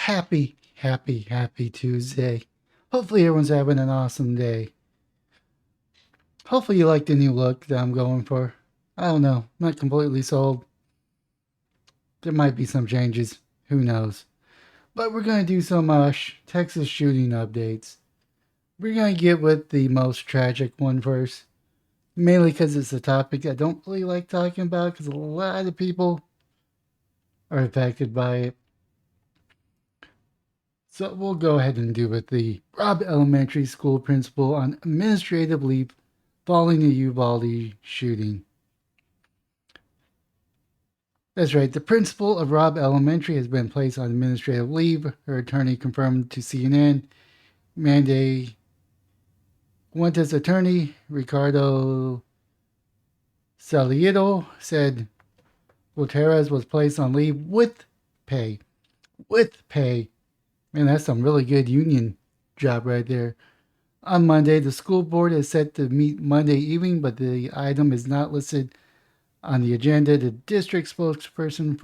Happy Tuesday. Hopefully everyone's having an awesome day. Hopefully you like the new look that I'm going for. I don't know. I'm not completely sold. There might be some changes. Who knows? But we're going to do some Texas shooting updates. We're going to get with the most tragic one first. Mainly because it's a topic I don't really like talking about because a lot of people are affected by it. So we'll go ahead and do with the Robb Elementary School principal on administrative leave following the Uvalde shooting. That's right, the principal of Robb Elementary has been placed on administrative leave. Her attorney confirmed to CNN. Monday, Fuentes attorney Ricardo Saliedo said Gutierrez was placed on leave with pay. With pay. Man, that's some really good union job right there. On Monday, the school board is set to meet Monday evening, but the item is not listed on the agenda. The district spokesperson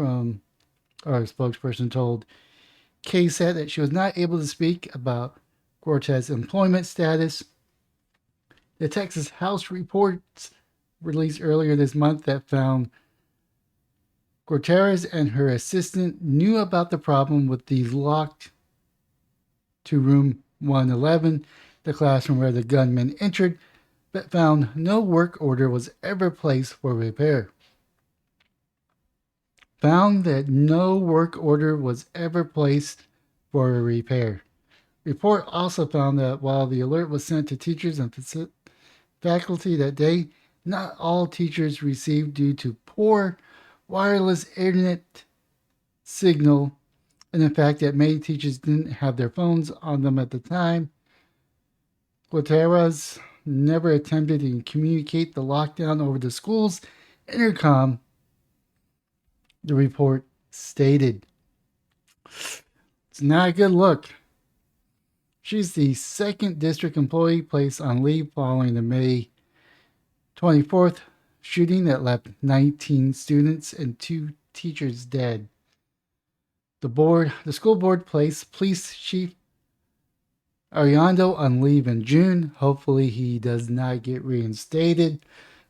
told KSAT that she was not able to speak about Cortez's employment status. The Texas House reports released earlier this month that found Gutierrez and her assistant knew about the problem with the locked to room 111, the classroom where the gunman entered, but found no work order was ever placed for repair. Found that no work order was ever placed for a repair. Report also found that while the alert was sent to teachers and faculty that day, not all teachers received due to poor wireless internet signal and the fact that many teachers didn't have their phones on them at the time. Gutierrez never attempted to communicate the lockdown over the school's intercom, the report stated. It's not a good look. She's the second district employee placed on leave following the May 24th shooting that left 19 students and 2 teachers dead. The school board placed police chief Ariondo on leave in June. Hopefully he does not get reinstated.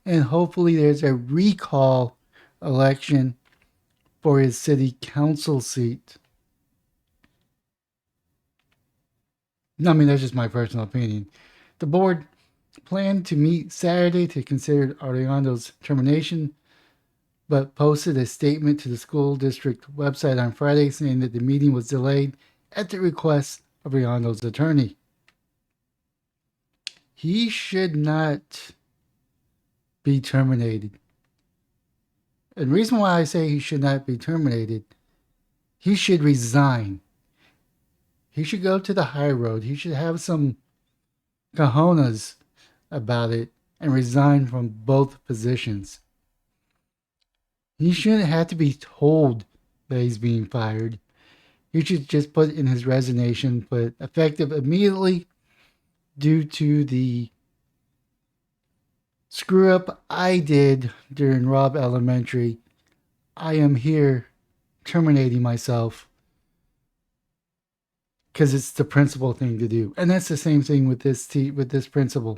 And hopefully there's a recall election for his city council seat. I mean, that's just my personal opinion. The board planned to meet Saturday to consider Ariondo's termination, but posted a statement to the school district website on Friday saying that the meeting was delayed at the request of Ariondo's attorney. He should not be terminated. And the reason why I say he should not be terminated, he should resign. He should go to the high road. He should have some cojones about it and resign from both positions. He shouldn't have to be told that he's being fired. He should just put in his resignation, but effective immediately due to the screw up I did during Robb Elementary. I am here terminating myself because it's the principal thing to do. And that's the same thing with this principal.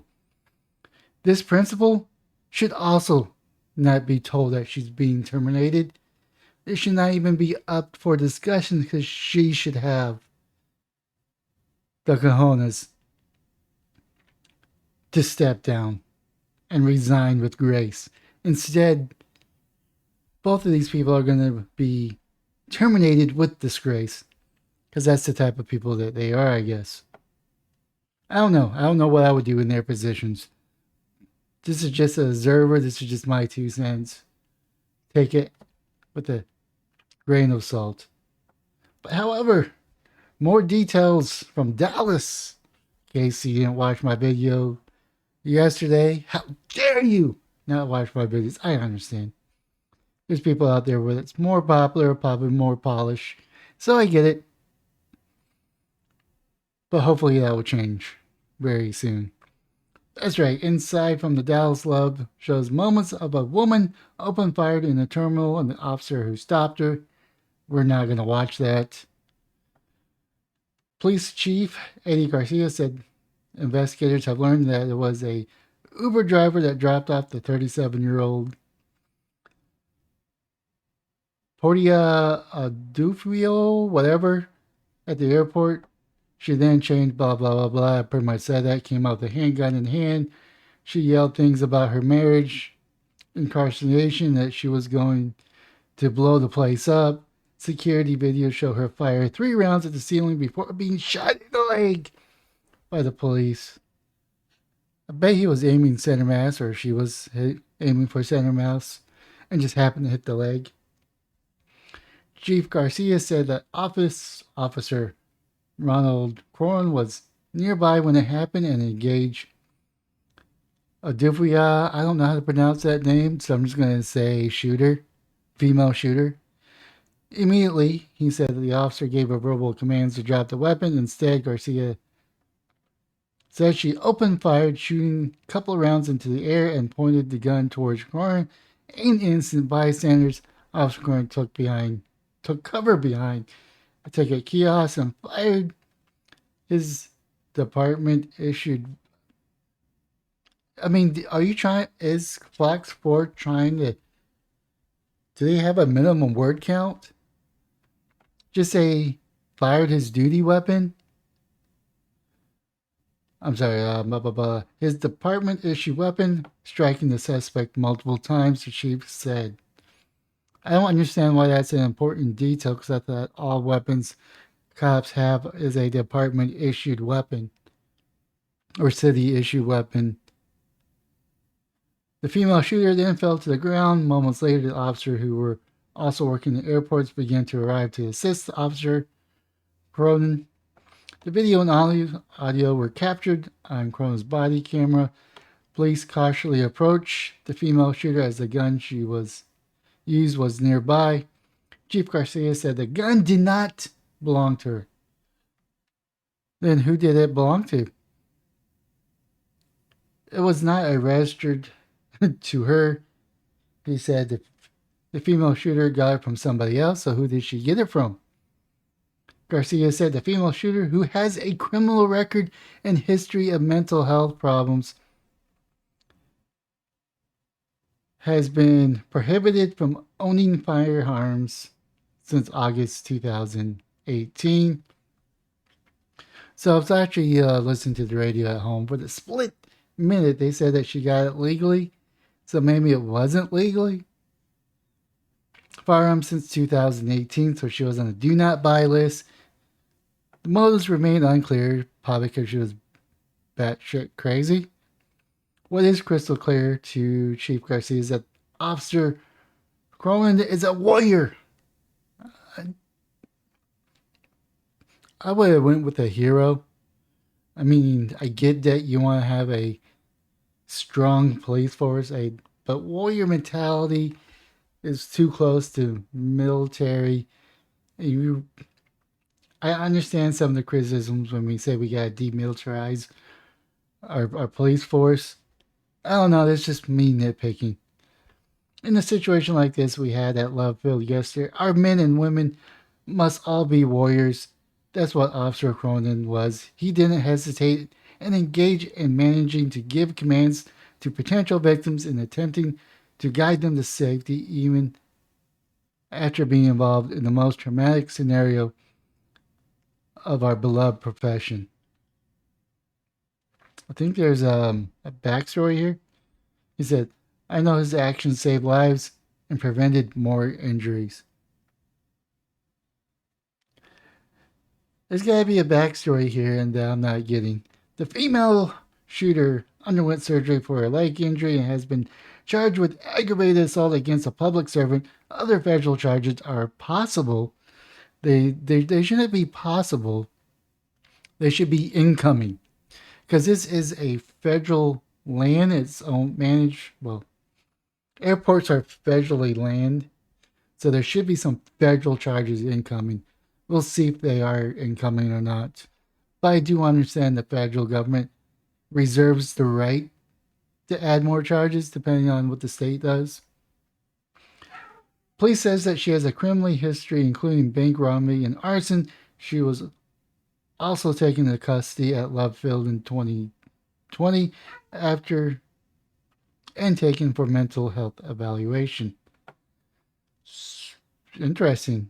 This principal should also not be told that she's being terminated. It should not even be up for discussion because she should have the cojones to step down and resign with grace. Instead, both of these people are going to be terminated with disgrace because that's the type of people that they are, I guess. I don't know. I don't know what I would do in their positions. This is just an observer. This is just my 2 cents. Take it with a grain of salt. But however, more details from Dallas. In case you didn't watch my video yesterday, how dare you not watch my videos? I understand. There's people out there where it's more popular, probably more polished. So I get it. But hopefully that will change very soon. That's right, inside from the Dallas Love shows moments of a woman open fired in a terminal and the officer who stopped her. We're not going to watch that. Police Chief Eddie Garcia said investigators have learned that it was a Uber driver that dropped off the 37-year-old Portia Adufio, whatever, at the airport. She then changed, blah, blah, blah, blah. I pretty much said that, came out with a handgun in hand. She yelled things about her marriage, incarceration, that she was going to blow the place up. Security videos show her fire 3 rounds at the ceiling before being shot in the leg by the police. I bet he was aiming center mass, or she was aiming for center mass and just happened to hit the leg. Chief Garcia said that officer Ronald Cronin was nearby when it happened and engaged Adivia. I don't know how to pronounce that name, so I'm just going to say shooter, female shooter. Immediately, he said that the officer gave her verbal commands to drop the weapon. Instead, Garcia said she opened fire, shooting a couple of rounds into the air and pointed the gun towards Cronin and innocent bystanders. Officer Cronin took cover behind a ticket kiosk and fired. His department issued. I mean, are you trying? Is Flax Ford trying to? Do they have a minimum word count? Just say fired his duty weapon. I'm sorry, blah, blah, blah. His department issued weapon, striking the suspect multiple times, the chief said. I don't understand why that's an important detail, because I thought all weapons cops have is a department issued weapon or city issued weapon. The female shooter then fell to the ground. Moments later, the officer who were also working in airports began to arrive to assist the officer. Cronin. The video and audio were captured on Cronin's body camera. Police cautiously approached the female shooter as the gun she used was nearby. Chief Garcia said the gun did not belong to her. Then who did it belong to? It was not registered to her. He said the female shooter got it from somebody else, so who did she get it from? Garcia said the female shooter, who has a criminal record and history of mental health problems, has been prohibited from owning firearms since August 2018. So I was actually listening to the radio at home. For the split minute, they said that she got it legally. So maybe it wasn't legally. Firearms since 2018, so she was on a do not buy list. The motives remain unclear, probably because she was batshit crazy. What is crystal clear to Chief Garcia is that Officer Cronin is a warrior. I would have went with a hero. I mean, I get that you want to have a strong police force, but warrior mentality is too close to military. I understand some of the criticisms when we say we gotta demilitarize our police force. I don't know, that's just me nitpicking. In a situation like this we had at Love Field yesterday, our men and women must all be warriors. That's what Officer Cronin was. He didn't hesitate and engage in managing to give commands to potential victims and attempting to guide them to safety, even after being involved in the most traumatic scenario of our beloved profession. I think there's a backstory here. He said, I know his actions saved lives and prevented more injuries. There's got to be a backstory here, and I'm not getting. The female shooter underwent surgery for a leg injury and has been charged with aggravated assault against a public servant. Other federal charges are possible. They shouldn't be possible. They should be incoming. Because this is a federal land. It's owned, managed, well, airports are federally land. So there should be some federal charges incoming. We'll see if they are incoming or not. But I do understand the federal government reserves the right to add more charges depending on what the state does. Police says that she has a criminal history including bank robbery and arson. She was also taken into custody at Love Field in 2020 after and taken for mental health evaluation. Interesting.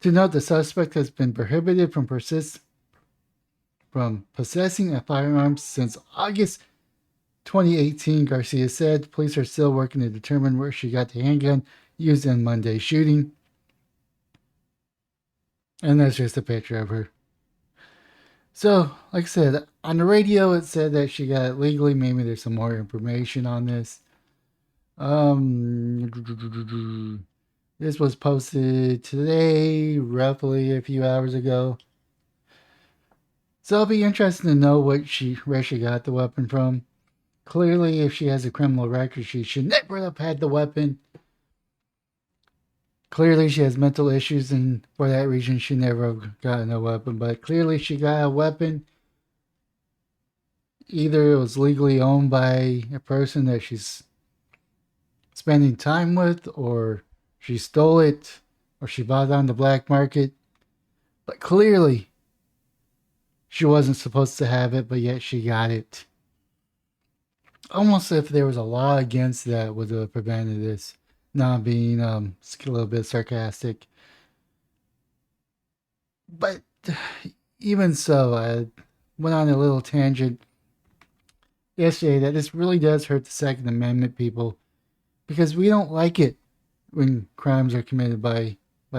To note, the suspect has been prohibited from possessing a firearm since August 2018, Garcia said. Police are still working to determine where she got the handgun used in Monday's shooting. And that's just a picture of her. So, like I said, on the radio it said that she got it legally. Maybe there's some more information on this. Um, this was posted today, roughly a few hours ago. So it'll be interesting to know where she got the weapon from. Clearly, if she has a criminal record, she should never have had the weapon. Clearly, she has mental issues, and for that reason, she never have gotten a weapon. But clearly, she got a weapon. Either it was legally owned by a person that she's spending time with, or she stole it, or she bought it on the black market. But clearly, she wasn't supposed to have it, but yet she got it. Almost if there was a law against that would have prevented this. Not being a little bit sarcastic. But even so, I went on a little tangent yesterday that this really does hurt the Second Amendment people because we don't like it when crimes are committed by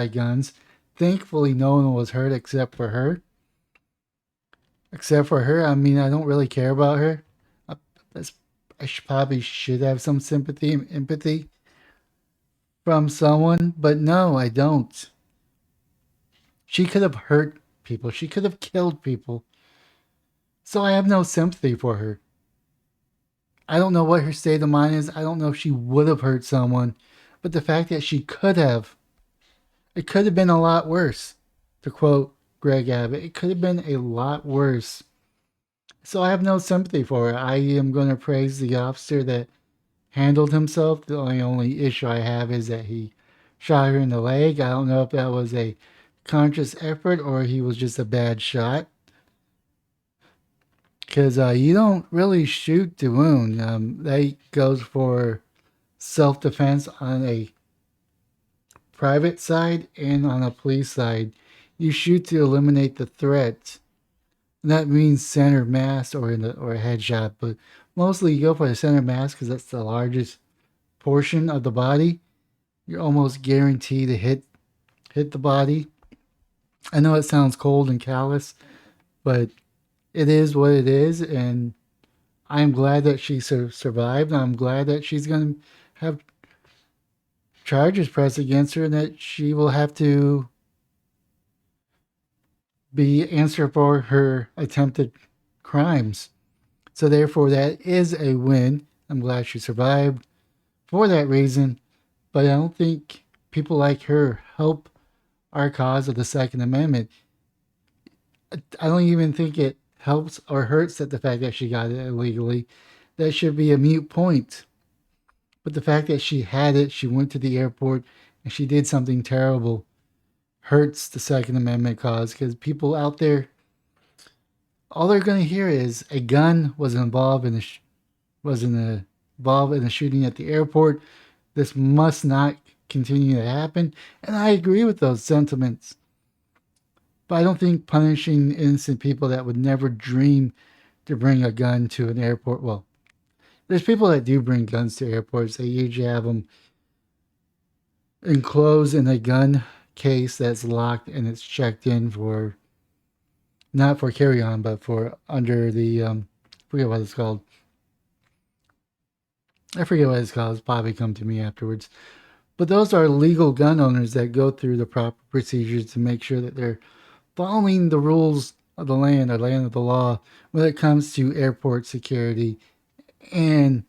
guns. Thankfully, no one was hurt except for her. Except for her, I mean, I don't really care about her. I, probably should have some sympathy and empathy from someone, but no, I don't. She could have hurt people. She could have killed people. So I have no sympathy for her. I don't know what her state of mind is. I don't know if she would have hurt someone. But the fact that she could have, it could have been a lot worse. To quote Greg Abbott, it could have been a lot worse. So I have no sympathy for her. I am going to praise the officer that handled himself. The only issue I have is that he shot her in the leg. I don't know if that was a conscious effort or he was just a bad shot. Because you don't really shoot to wound. That goes for self defense on a private side and on a police side. You shoot to eliminate the threat. And that means center mass or or a headshot, but mostly you go for the center mass because that's the largest portion of the body. You're almost guaranteed to hit the body. I know it sounds cold and callous, but it is what it is, and I'm glad that she survived. I'm glad that she's going to have charges pressed against her and that she will have to be answered for her attempted crimes. So therefore, that is a win. I'm glad she survived for that reason, but I don't think people like her help our cause of the Second Amendment. I don't even think it helps or hurts that the fact that she got it illegally. That should be a mute point. But the fact that she had it, she went to the airport, and she did something terrible hurts the Second Amendment cause because people out there, all they're going to hear is a gun was involved in involved in a shooting at the airport. This must not continue to happen, and I agree with those sentiments. But I don't think punishing innocent people that would never dream to bring a gun to an airport. Well, there's people that do bring guns to airports. They usually have them enclosed in a gun case that's locked and it's checked in for not for carry on, but for under the I forget what it's called. I forget what it's called. It's probably come to me afterwards. But those are legal gun owners that go through the proper procedures to make sure that they're following the rules of the land or land of the law when it comes to airport security and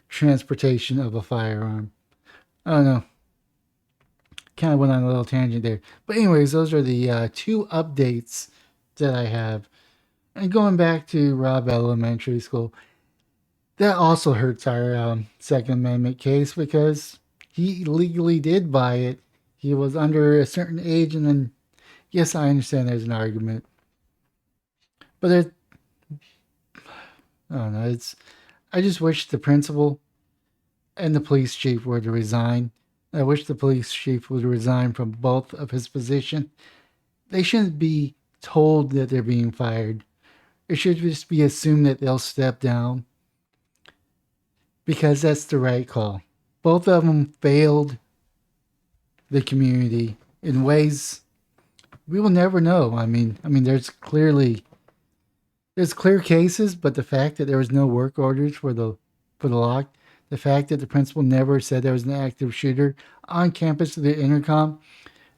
transportation of a firearm. I don't know. Kind of went on a little tangent there. But, anyways, those are the two updates that I have. And going back to Robb Elementary School, that also hurts our Second Amendment case because he legally did buy it. He was under a certain age, and then, yes, I understand there's an argument. But I don't know. I just wish the principal and the police chief were to resign. I wish the police chief would resign from both of his position. They shouldn't be told that they're being fired. It should just be assumed that they'll step down because that's the right call. Both of them failed the community in ways we will never know. I mean, there's clear cases, but the fact that there was no work orders for the lock, the fact that the principal never said there was an active shooter on campus to the intercom,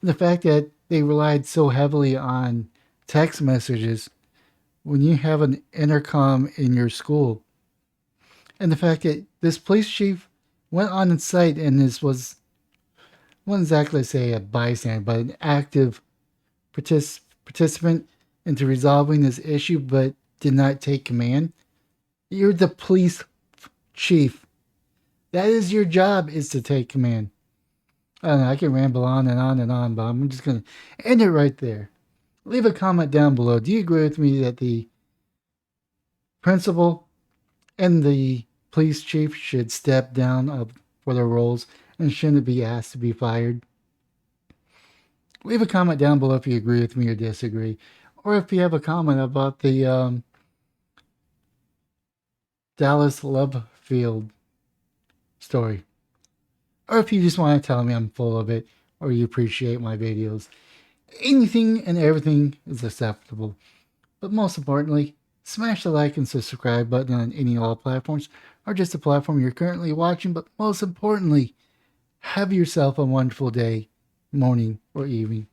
and the fact that they relied so heavily on text messages when you have an intercom in your school, and the fact that this police chief went on site and this was, I wouldn't exactly say a bystander, but an active participant into resolving this issue, but did not take command. You're the police chief. That is your job, is to take command. I don't know, I can ramble on and on and on, but I'm just going to end it right there. Leave a comment down below. Do you agree with me that the principal and the police chief should step down for their roles and shouldn't be asked to be fired? Leave a comment down below if you agree with me or disagree. Or if you have a comment about the Dallas Love Field story. Or if you just want to tell me I'm full of it or you appreciate my videos. Anything and everything is acceptable. But most importantly, smash the like and subscribe button on any and all platforms or just the platform you're currently watching. But most importantly, have yourself a wonderful day, morning, or evening.